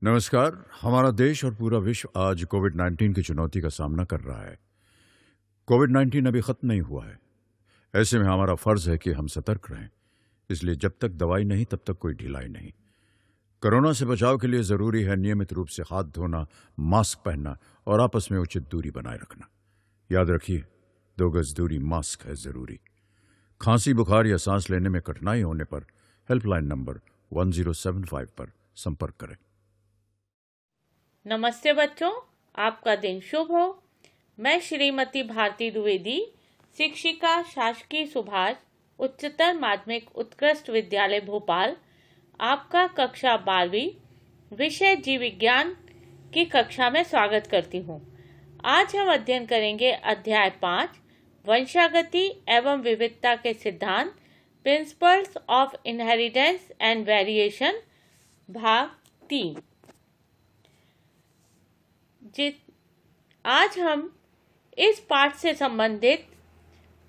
नमस्कार। हमारा देश और पूरा विश्व आज कोविड-19 की चुनौती का सामना कर रहा है। कोविड-19 अभी खत्म नहीं हुआ है। ऐसे में हमारा फर्ज है कि हम सतर्क रहें। इसलिए जब तक दवाई नहीं तब तक कोई ढिलाई नहीं। कोरोना से बचाव के लिए जरूरी है नियमित रूप से हाथ धोना, मास्क पहनना और आपस में उचित दूरी बनाए रखना। याद रखिए, 2 गज दूरी, मास्क है जरूरी। खांसी, बुखार या सांस लेने में कठिनाई होने पर हेल्पलाइन नंबर 1075 पर संपर्क करें। नमस्ते बच्चों, आपका दिन शुभ हो। मैं श्रीमती भारती द्विवेदी, शिक्षिका, शासकीय सुभाष उच्चतर माध्यमिक उत्कृष्ट विद्यालय भोपाल, आपका कक्षा 12वीं विषय जीव विज्ञान की कक्षा में स्वागत करती हूँ। आज हम अध्ययन करेंगे अध्याय 5 वंशागति एवं विविधता के सिद्धांत, principles of inheritance and variation, भाग 3। आज हम इस पाठ से संबंधित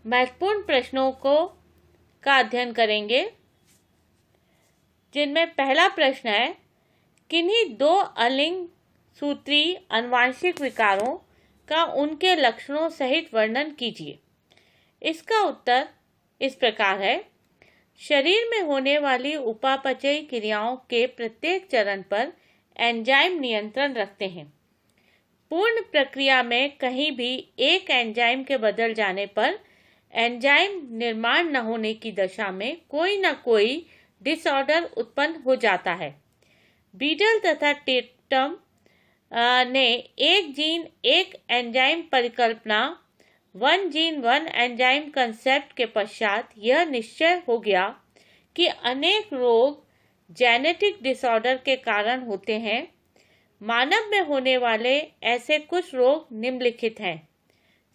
महत्वपूर्ण प्रश्नों का अध्ययन करेंगे, जिनमें पहला प्रश्न है, किन्हीं 2 अलिंग सूत्री आनुवंशिक विकारों का उनके लक्षणों सहित वर्णन कीजिए। इसका उत्तर इस प्रकार है। शरीर में होने वाली उपापचयी क्रियाओं के प्रत्येक चरण पर एंजाइम नियंत्रण रखते हैं। पूर्ण प्रक्रिया में कहीं भी एक एंजाइम के बदल जाने पर एंजाइम निर्माण न होने की दशा में कोई न कोई डिसऑर्डर उत्पन्न हो जाता है। बीडल तथा टेटम ने एक जीन एक एंजाइम परिकल्पना, 1 जीन 1 एंजाइम कंसेप्ट के पश्चात यह निश्चय हो गया कि अनेक रोग जेनेटिक डिसऑर्डर के कारण होते हैं। मानव में होने वाले ऐसे कुछ रोग निम्नलिखित हैं: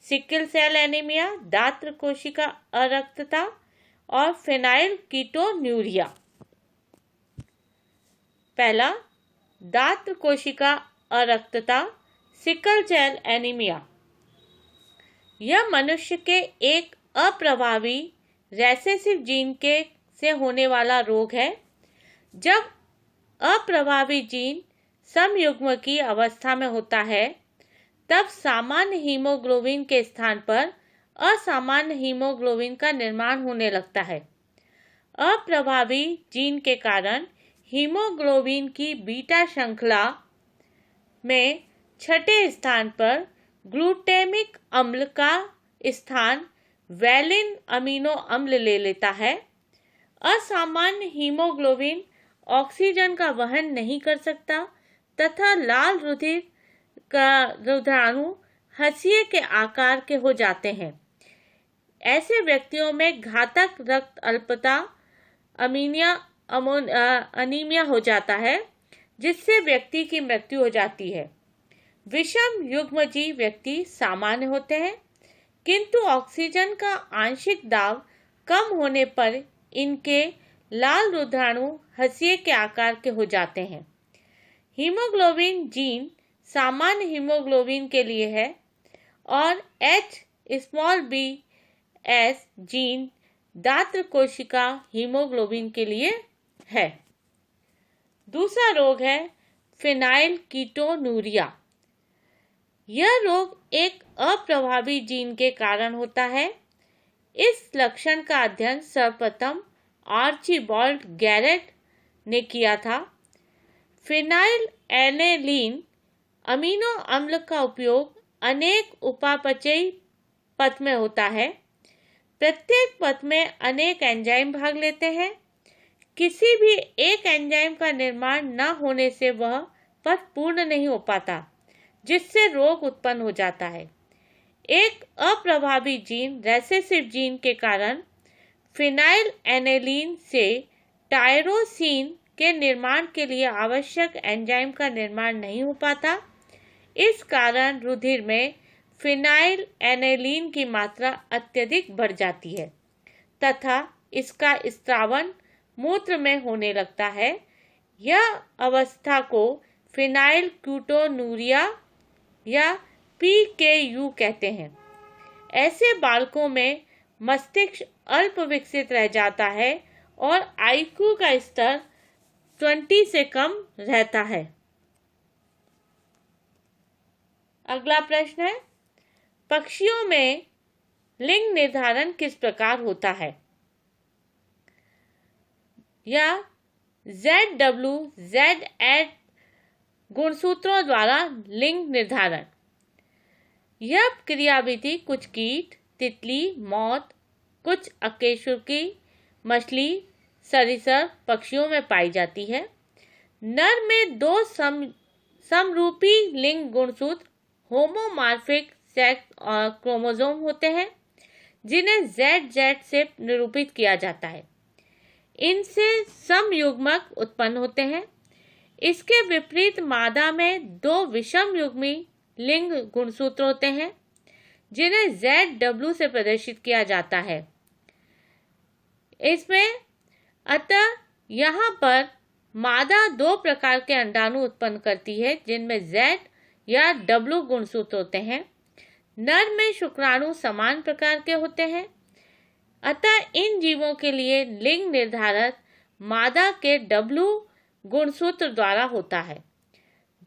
सिकल सेल एनीमिया, दात्र कोशिका अरक्तता और फेनाइल कीटोन्यूरिया। पहला, दात्र कोशिका अरक्तता, सिकल सेल एनीमिया। यह मनुष्य के एक अप्रभावी रेसेसिव जीन से होने वाला रोग है। जब अप्रभावी जीन समयुग्म की अवस्था में होता है, तब सामान्य हीमोग्लोबिन के स्थान पर असामान्य हीमोग्लोबिन का निर्माण होने लगता है। अप्रभावी जीन के कारण हीमोग्लोबिन की बीटा श्रृंखला में 6ठे स्थान पर ग्लूटामिक अम्ल का स्थान वैलिन अमीनो अम्ल ले लेता है। असामान्य हीमोग्लोबिन ऑक्सीजन का वहन नहीं कर सकता तथा लाल रुधिर का रुधिराणु हंसिए के आकार के हो जाते हैं। ऐसे व्यक्तियों में घातक रक्त अल्पता अनीमिया हो जाता है, जिससे व्यक्ति की मृत्यु हो जाती है। विषम युग्मजीव व्यक्ति सामान्य होते हैं, किंतु ऑक्सीजन का आंशिक दाब कम होने पर इनके लाल रुधिराणु हंसिए के आकार के हो जाते हैं। हीमोग्लोबिन जीन सामान्य हीमोग्लोबिन के लिए है और Hbs जीन दात्र कोशिका हीमोग्लोबिन के लिए है। दूसरा रोग है फेनाइल कीटोन्यूरिया। यह रोग एक अप्रभावी जीन के कारण होता है। इस लक्षण का अध्ययन सर्वप्रथम आर्चीबाल्ड गैरेट ने किया था। फिनाइल एनेलीन अमीनो अम्ल का उपयोग अनेक उपापचयी पथ में होता है। प्रत्येक पथ में अनेक एंजाइम भाग लेते हैं। किसी भी एक एंजाइम का निर्माण न होने से वह पथ पूर्ण नहीं हो पाता, जिससे रोग उत्पन्न हो जाता है। एक अप्रभावी जीन रेसेसिव जीन के कारण फिनाइल एनेलीन से टायरोसिन के निर्माण के लिए आवश्यक एंजाइम का निर्माण नहीं हो पाता। इस कारण रुधिर में फिनाइल एनेलीन की मात्रा अत्यधिक बढ़ जाती है तथा इसका स्त्रावन मूत्र में होने लगता है। यह अवस्था को फिनाइल कीटोन्यूरिया या PKU कहते हैं। ऐसे बालकों में मस्तिष्क अल्प विकसित रह जाता है और IQ का स्तर 20 से कम रहता है। अगला प्रश्न है, पक्षियों में लिंग निर्धारण किस प्रकार होता है? या ZW Z8 गुणसूत्रों द्वारा लिंग निर्धारण। यह क्रियाविधि कुछ कीट, तितली, मोथ, कुछ अकशेरुकी मछली, सरीसृप पक्षियों में पाई जाती है। नर में 2 समरूपी लिंग गुणसूत्र होमोमॉर्फिक सेक्स और क्रोमोसोम होते हैं, जिन्हें ZZ से निरूपित किया जाता है। इनसे समयुग्मक उत्पन्न होते हैं। इसके विपरीत मादा में 2 विषम युग्मी लिंग गुणसूत्र होते हैं, जिन्हें ZW से प्रदर्शित किया जाता है। अतः यहाँ पर मादा 2 प्रकार के अंडाणु उत्पन्न करती है, जिनमें Z या W गुणसूत्र होते हैं। नर में शुक्राणु समान प्रकार के होते हैं। अतः इन जीवों के लिए लिंग निर्धारण मादा के W गुणसूत्र द्वारा होता है।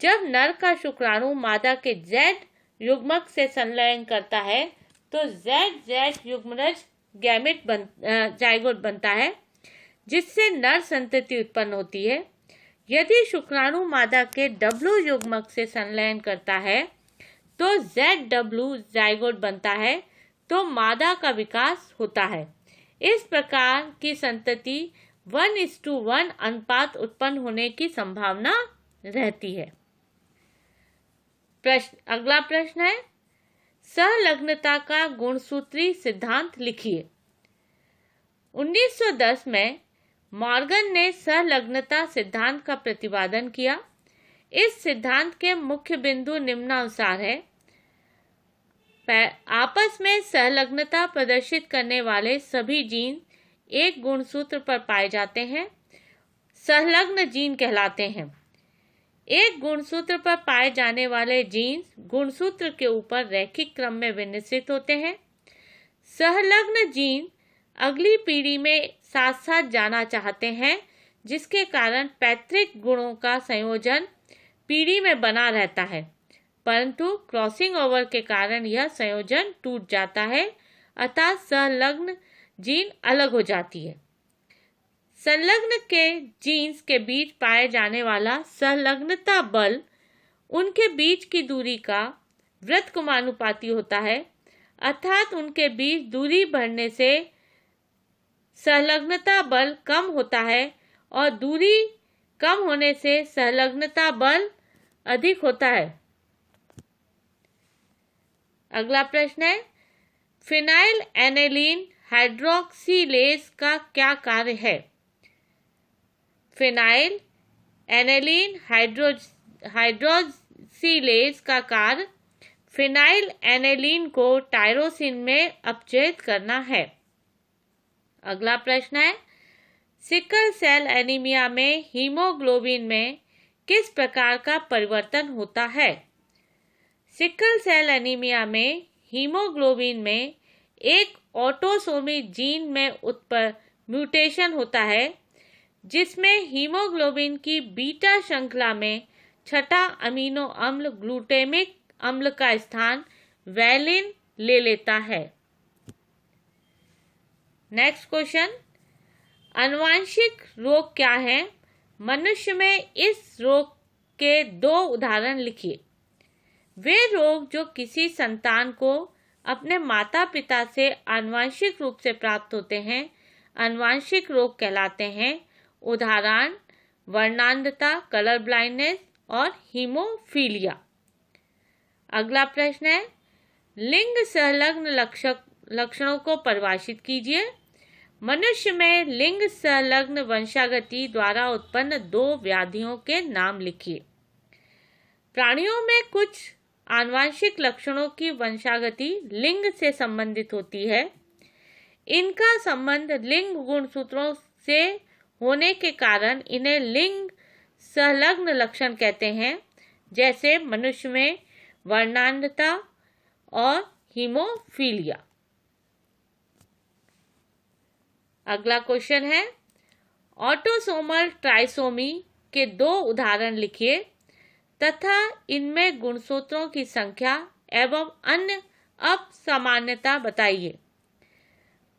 जब नर का शुक्राणु मादा के Z युग्मक से संलयन करता है तो ZZ युग्मनज जाइगोट बनता है, जिससे नर संतति उत्पन्न होती है। यदि शुक्राणु मादा के W युग्मक से संलयन करता है तो ZW जाइगोट बनता है, तो मादा का विकास होता है। इस प्रकार की संतति 1:1 अनुपात उत्पन्न होने की संभावना रहती है। अगला प्रश्न है, सहलग्नता का गुणसूत्री सिद्धांत लिखिए। 1910 में मॉर्गन ने सहलग्नता सिद्धांत का प्रतिपादन किया। इस सिद्धांत के मुख्य बिंदु निम्नानुसार है। आपस में सहलग्नता प्रदर्शित करने वाले सभी जीन एक गुणसूत्र पर पाए जाते हैं, सहलग्न जीन कहलाते हैं। एक गुणसूत्र पर पाए जाने वाले जीन गुणसूत्र के ऊपर रैखिक क्रम में विन्यसित होते हैं। सहलग्न जीन अगली पीढ़ी में साथ साथ जाना चाहते हैं, जिसके कारण पैतृक गुणों का संयोजन पीढ़ी में बना रहता है, परंतु क्रॉसिंग ओवर के कारण यह संयोजन टूट जाता है, अतः सहलग्न जीन अलग हो जाती है। संलग्न के जीन्स के बीच पाए जाने वाला सहलग्नता बल उनके बीच की दूरी का व्युत्क्रमानुपाती होता है, अर्थात उनके बीच दूरी बढ़ने से संलग्नता बल कम होता है और दूरी कम होने से संलग्नता बल अधिक होता है। अगला प्रश्न है, फिनाइल एनेलीन हाइड्रोक्सीलेज का क्या कार्य है? फिनाइल एनेलीन हाइड्रोक्सीलेज का कार्य फिनाइल एनेलीन को टायरोसिन में अपचयित करना है। अगला प्रश्न है, सिकल सेल एनीमिया में हीमोग्लोबिन में किस प्रकार का परिवर्तन होता है? सिकल सेल एनीमिया में हीमोग्लोबिन में एक ऑटोसोमी जीन में उत्पन्न म्यूटेशन होता है, जिसमें हीमोग्लोबिन की बीटा श्रृंखला में छठा अमीनो अम्ल ग्लूटामिक अम्ल का स्थान वैलिन ले लेता है। नेक्स्ट क्वेश्चन, आनुवंशिक रोग क्या है? मनुष्य में इस रोग के 2 उदाहरण लिखिए। वे रोग जो किसी संतान को अपने माता पिता से आनुवंशिक रूप से प्राप्त होते हैं, आनुवंशिक रोग कहलाते हैं। उदाहरण वर्णांधता, कलर ब्लाइंडनेस और हीमोफीलिया। अगला प्रश्न है, लिंग संलग्न लक्षणों को परिभाषित कीजिए। मनुष्य में लिंग संलग्न वंशागति द्वारा उत्पन्न 2 व्याधियों के नाम लिखिए। प्राणियों में कुछ आनुवंशिक लक्षणों की वंशागति लिंग से संबंधित होती है। इनका संबंध लिंग गुणसूत्रों से होने के कारण इन्हें लिंग संलग्न लक्षण कहते हैं, जैसे मनुष्य में वर्णांधता और हीमोफीलिया। अगला क्वेश्चन है, ऑटोसोमल ट्राइसोमी के 2 उदाहरण लिखिए तथा इनमें गुणसूत्रों की संख्या एवं अन्य असामान्यता बताइए।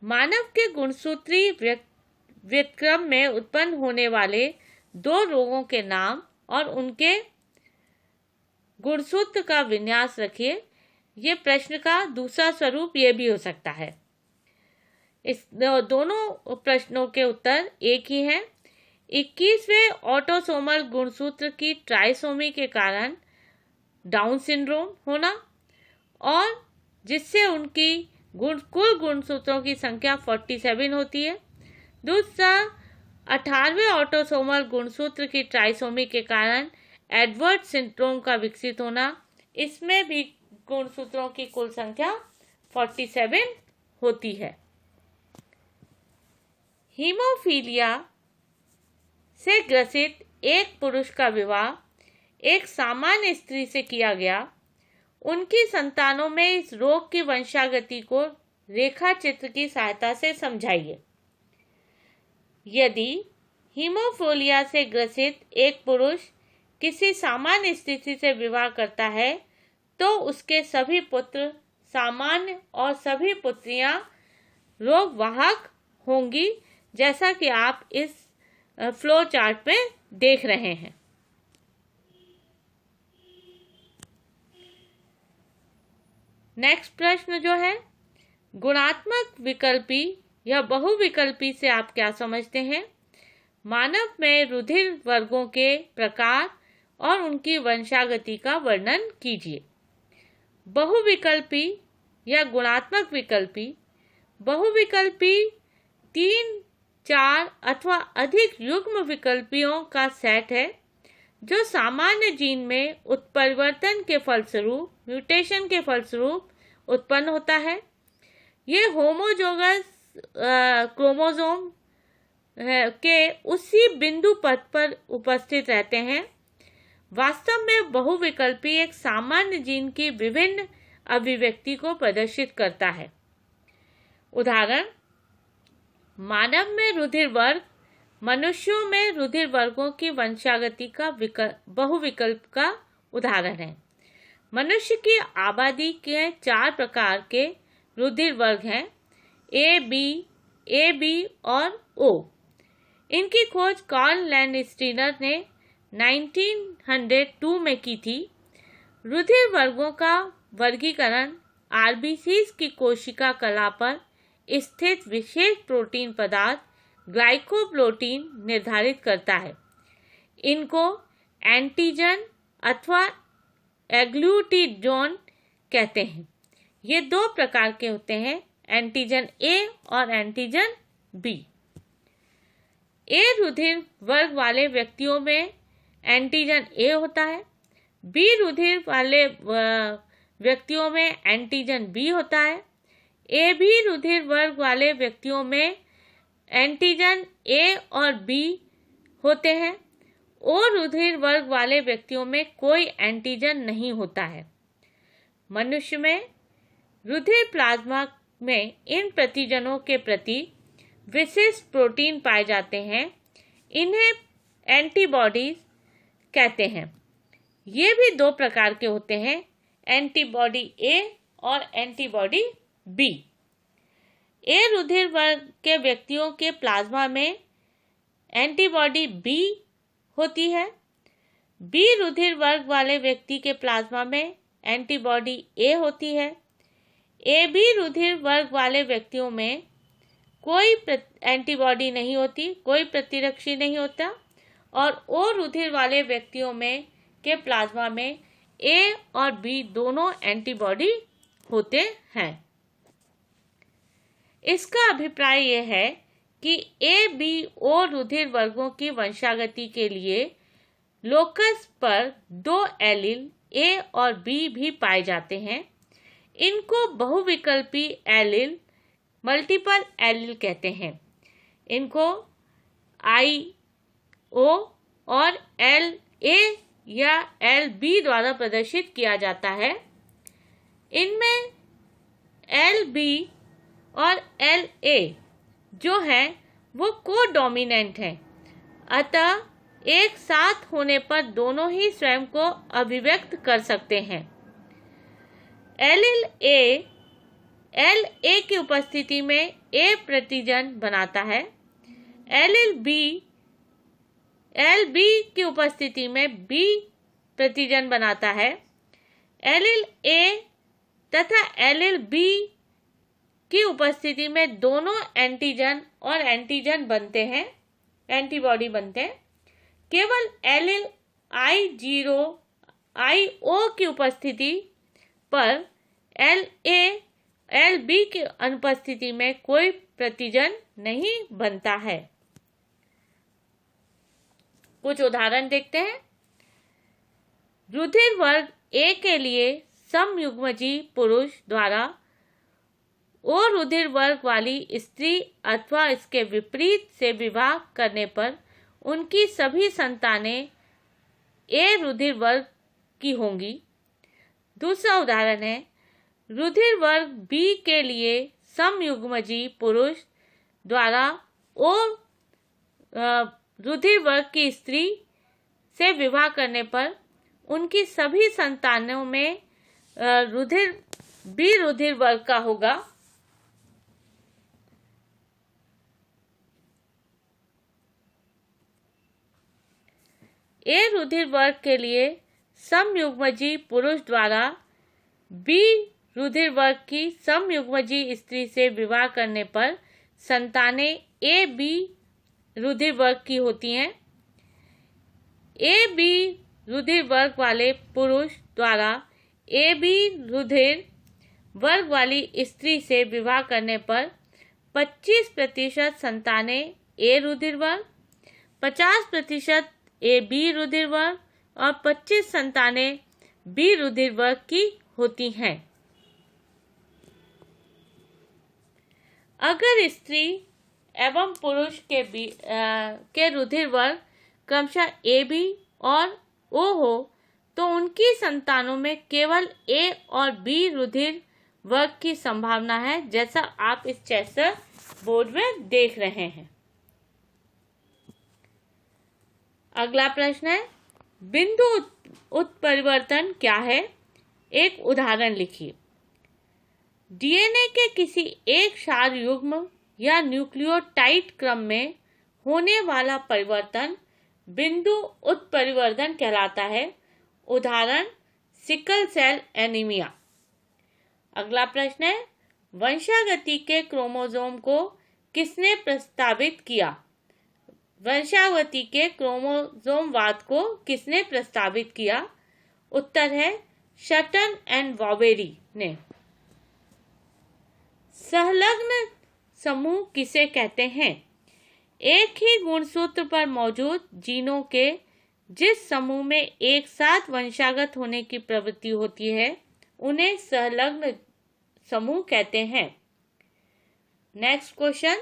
मानव के गुणसूत्री व्युत्क्रम में उत्पन्न होने वाले 2 रोगों के नाम और उनके गुणसूत्र का विन्यास रखिए। ये प्रश्न का दूसरा स्वरूप ये भी हो सकता है। इस दोनों प्रश्नों के उत्तर एक ही हैं। 21वें ऑटोसोमल गुणसूत्र की ट्राइसोमी के कारण डाउन सिंड्रोम होना और जिससे उनकी कुल गुणसूत्रों की संख्या 47 होती है। दूसरा 18वें ऑटोसोमल गुणसूत्र की ट्राइसोमी के कारण एडवर्ड सिंड्रोम का विकसित होना, इसमें भी गुणसूत्रों की कुल संख्या 47 होती है। हीमोफीलिया से ग्रसित एक पुरुष का विवाह एक सामान्य स्त्री से किया गया। उनकी संतानों में इस रोग की वंशागति को रेखा चित्र की सहायता से समझाइए। यदि हीमोफीलिया से ग्रसित एक पुरुष किसी सामान्य स्थिति से विवाह करता है तो उसके सभी पुत्र सामान्य और सभी पुत्रियां रोगवाहक होंगी, जैसा कि आप इस फ्लो चार्ट में देख रहे हैं। नेक्स्ट प्रश्न जो है, गुणात्मक विकल्पी या बहुविकल्पी से आप क्या समझते हैं? मानव में रुधिर वर्गों के प्रकार और उनकी वंशागति का वर्णन कीजिए। बहुविकल्पी या गुणात्मक विकल्पी। बहुविकल्पी 3, 4 अथवा अधिक युग्म विकल्पियों का सेट है जो सामान्य जीन में उत्परिवर्तन के फलस्वरूप, म्यूटेशन के फलस्वरूप उत्पन्न होता है। ये होमोजोगस क्रोमोसोम के उसी बिंदु पथ पर उपस्थित रहते हैं। वास्तव में बहुविकल्पी एक सामान्य जीन की विभिन्न अभिव्यक्ति को प्रदर्शित करता है। उदाहरण, मानव में रुधिर वर्ग, मनुष्यों में रुधिर वर्गों की वंशागति का बहुविकल्प का उदाहरण है। मनुष्य की आबादी के 4 प्रकार के रुधिर वर्ग हैं, ए बी और ओ। इनकी खोज कार्ल लैंडस्टीनर ने 1902 में की थी। रुधिर वर्गों का वर्गीकरण आरबीसीज की कोशिका कला पर स्थित विशेष प्रोटीन पदार्थ ग्लाइकोप्रोटीन निर्धारित करता है। इनको एंटीजन अथवा एग्लूटिजोन कहते हैं। ये 2 प्रकार के होते हैं, एंटीजन ए और एंटीजन बी। ए रुधिर वर्ग वाले व्यक्तियों में एंटीजन ए होता है। बी रुधिर वाले व्यक्तियों में एंटीजन बी होता है। ए बी रुधिर वर्ग वाले व्यक्तियों में एंटीजन ए और बी होते हैं। ओ रुधिर वर्ग वाले व्यक्तियों में कोई एंटीजन नहीं होता है। मनुष्य में रुधिर प्लाज्मा में इन प्रतिजनों के प्रति विशिष्ट प्रोटीन पाए जाते हैं। इन्हें एंटीबॉडीज कहते हैं। ये भी 2 प्रकार के होते हैं, एंटीबॉडी ए और एंटीबॉडी बी। ए रुधिर वर्ग के व्यक्तियों के प्लाज्मा में एंटीबॉडी बी होती है। बी रुधिर वर्ग वाले व्यक्ति के प्लाज्मा में एंटीबॉडी ए होती है। ए बी रुधिर वर्ग वाले व्यक्तियों में कोई एंटीबॉडी नहीं होती, कोई प्रतिरक्षी नहीं होता। और ओ रुधिर वाले व्यक्तियों में के प्लाज्मा में ए और बी दोनों एंटीबॉडी होते हैं। इसका अभिप्राय यह है कि ए बी ओ रुधिर वर्गों की वंशागति के लिए लोकस पर 2 एलील ए और बी भी पाए जाते हैं। इनको बहुविकल्पी एलील, मल्टीपल एलील कहते हैं। इनको IO और LA या LB द्वारा प्रदर्शित किया जाता है। इनमें LB और LA जो है वो कोडोमिनेंट है, अतः एक साथ होने पर दोनों ही स्वयं को अभिव्यक्त कर सकते हैं। एलील ए की उपस्थिति में ए प्रतिजन बनाता है। एलील बी की उपस्थिति में बी प्रतिजन बनाता है। एलील ए तथा एलील बी की उपस्थिति में दोनों एंटीजन और एंटीजन बनते हैं, एंटीबॉडी बनते हैं। केवल एलील I0 की उपस्थिति पर LB की अनुपस्थिति में कोई प्रतिजन नहीं बनता है। कुछ उदाहरण देखते हैं। रुधिर वर्ग A के लिए समयुग्मजी पुरुष द्वारा O रुधिर वर्ग वाली स्त्री अथवा इसके विपरीत से विवाह करने पर उनकी सभी संतानें A रुधिर वर्ग की होंगी। दूसरा उदाहरण है, रुधिर वर्ग B के लिए समयुग्मजी पुरुष द्वारा O रुधिर वर्ग की स्त्री से विवाह करने पर उनकी सभी संतानों में B रुधिर वर्ग का होगा। A रुधिर वर्ग के लिए समयुग्मजी पुरुष द्वारा B रुधिर वर्ग की समयुग्मजी स्त्री से विवाह करने पर संतानें AB रुधिर वर्ग की होती हैं। AB रुधिर वर्ग वाले पुरुष द्वारा AB रुधिर वर्ग वाली स्त्री से विवाह करने पर 25% संतानें A रुधिर वर्ग, 50% AB रुधिर वर्ग और 25 संतानें B रुधिर वर्ग की होती हैं। अगर स्त्री एवं पुरुष के रुधिर वर्ग क्रमशः AB और O हो तो उनकी संतानों में केवल A और B रुधिर वर्ग की संभावना है, जैसा आप इस चैप्टर बोर्ड में देख रहे हैं। अगला प्रश्न है, बिंदु उत्परिवर्तन क्या है? एक उदाहरण लिखिए। डीएनए के किसी एक क्षार युग्म या न्यूक्लियोटाइड क्रम में होने वाला परिवर्तन बिंदु उत्परिवर्तन कहलाता है। उदाहरण, सिकल सेल एनीमिया। अगला प्रश्न है, वंशागति के क्रोमोसोम को किसने प्रस्तावित किया? वंशावती के क्रोमोसोमवाद को किसने प्रस्तावित किया? उत्तर है शटन एंड वॉबेरी ने। संलग्न समूह किसे कहते हैं? एक ही गुणसूत्र पर मौजूद जीनों के जिस समूह में एक साथ वंशागत होने की प्रवृत्ति होती है उन्हें संलग्न समूह कहते हैं। नेक्स्ट क्वेश्चन,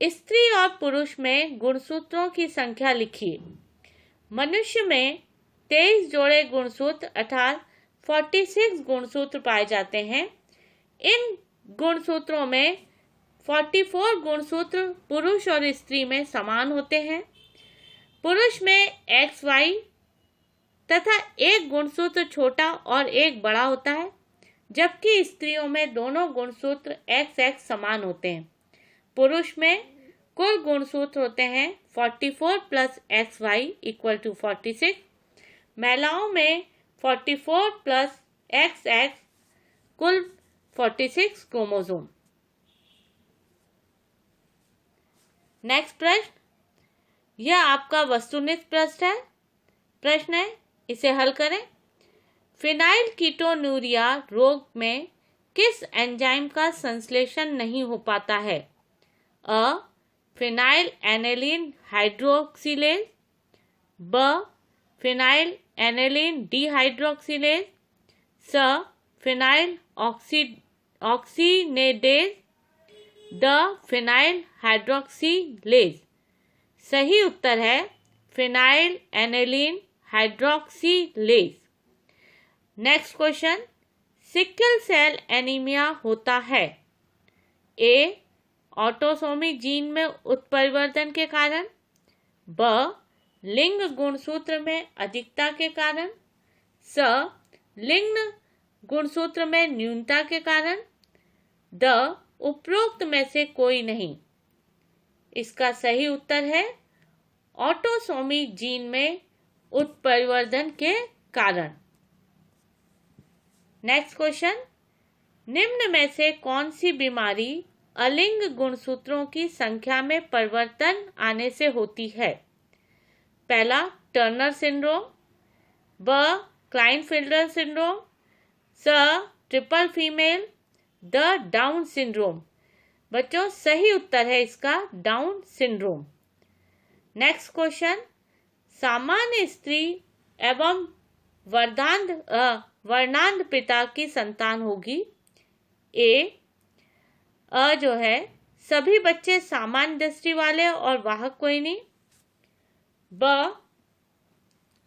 स्त्री और पुरुष में गुणसूत्रों की संख्या लिखिए। मनुष्य में 23 जोड़े गुणसूत्र अर्थात 46 गुणसूत्र पाए जाते हैं। इन गुणसूत्रों में 44 गुणसूत्र पुरुष और स्त्री में समान होते हैं। पुरुष में XY तथा एक गुणसूत्र छोटा और एक बड़ा होता है, जबकि स्त्रियों में दोनों गुणसूत्र XX समान होते हैं। पुरुष में कुल गुणसूत्र होते हैं 44 प्लस XY इक्वल टू 46। महिलाओं में 44 प्लस XX कुल 46 क्रोमोसोम। नेक्स्ट प्रश्न, यह आपका वस्तुनिष्ठ प्रश्न है, इसे हल करें। फिनाइल कीटोन्यूरिया रोग में किस एंजाइम का संश्लेषण नहीं हो पाता है? अ, फिनाइल एनेलिन हाइड्रोक्सिलेज, ब, फिनाइल एनेलिन डिहाइड्रोक्सिलेज, स, फिनाइल ऑक्सीनेडेज, द, फिनाइल हाइड्रोक्सिलेज। सही उत्तर है phenyl alanine hydroxylase. Next question, sickle cell anaemia होता है? ए, ऑटोसोमी जीन में उत्परिवर्तन के कारण, ब, लिंग गुणसूत्र में अधिकता के कारण, स लिंग गुणसूत्र में न्यूनता के कारण, द उपरोक्त में से कोई नहीं। इसका सही उत्तर है ऑटोसोमी जीन में उत्परिवर्तन के कारण। नेक्स्ट क्वेश्चन, निम्न में से कौन सी बीमारी अलिंग गुणसूत्रों की संख्या में परिवर्तन आने से होती है? पहला टर्नर सिंड्रोम, ब क्लाइनफील्डर सिंड्रोम, स triple female, the down syndrome. बच्चों सही उत्तर है इसका डाउन सिंड्रोम। नेक्स्ट क्वेश्चन, सामान्य स्त्री एवं वर्णांध पिता की संतान होगी। अ जो है सभी बच्चे सामान्य दृष्टि वाले और वाहक कोई नहीं। ब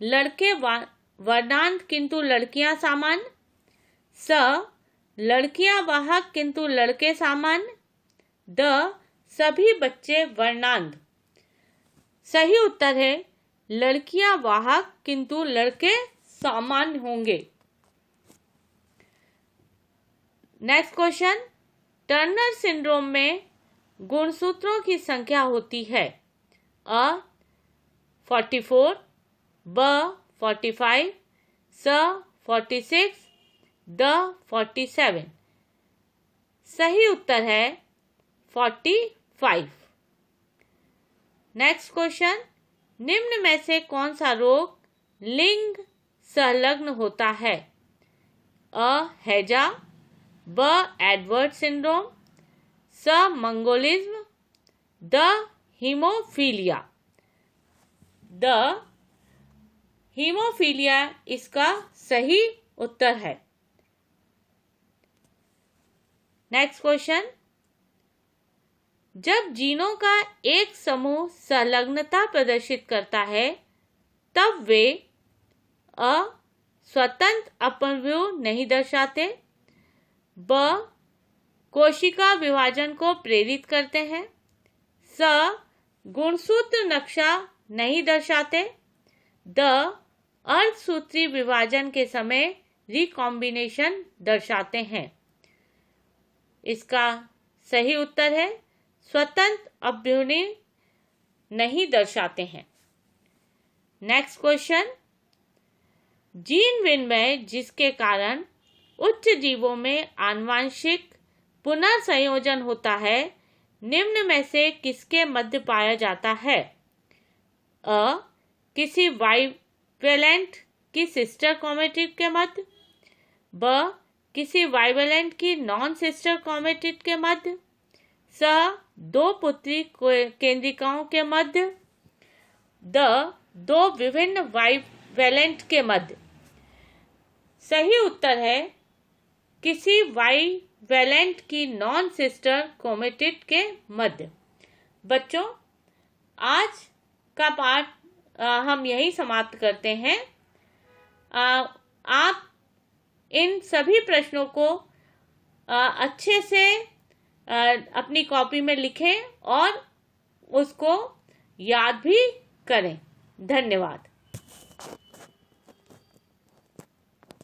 लड़के वर्णांध किंतु लड़कियां सामान्य। स लड़कियां वाहक किंतु लड़के सामान्य। द सभी बच्चे वर्णांध। सही उत्तर है लड़कियां वाहक किंतु लड़के सामान्य होंगे। नेक्स्ट क्वेश्चन, टर्नर सिंड्रोम में गुणसूत्रों की संख्या होती है अ 44, ब 45, स 46, द 47। सही उत्तर है 45। नेक्स्ट क्वेश्चन, निम्न में से कौन सा रोग लिंग संलग्न होता है? अ हैजा, ब एडवर्ड सिंड्रोम, स mongolism, the haemophilia. The haemophilia इसका सही उत्तर है। नेक्स्ट क्वेश्चन, जब जीनों का एक समूह संलग्नता प्रदर्शित करता है तब वे अ स्वतंत्र अपव्यूह नहीं दर्शाते, ब कोशिका विभाजन को प्रेरित करते हैं, स गुणसूत्र नक्शा नहीं दर्शाते, द अर्धसूत्री विभाजन के समय रिकॉम्बिनेशन दर्शाते हैं। इसका सही उत्तर है स्वतंत्र अपव्यूह नहीं दर्शाते हैं। नेक्स्ट क्वेश्चन, जीन विनिमय जिसके कारण उच्च जीवों में आनुवंशिक पुनर्संयोजन होता है निम्न में से किसके मध्य पाया जाता है? अ किसी वाइवेलेंट की सिस्टर क्रोमेटिड के मध्य, ब किसी वाइवेलेंट की नॉन सिस्टर क्रोमेटिड के मध्य, स दो पुत्री केंद्रिकाओं के मध्य, द दो विभिन्न वाइवेलेंट के मध्य। सही उत्तर है किसी वाइवेलेंट की नॉन सिस्टर क्रोमेटिड के मध्य। बच्चों आज का पाठ हम यही समाप्त करते हैं। आप इन सभी प्रश्नों को अच्छे से अपनी कॉपी में लिखें और उसको याद भी करें। धन्यवाद।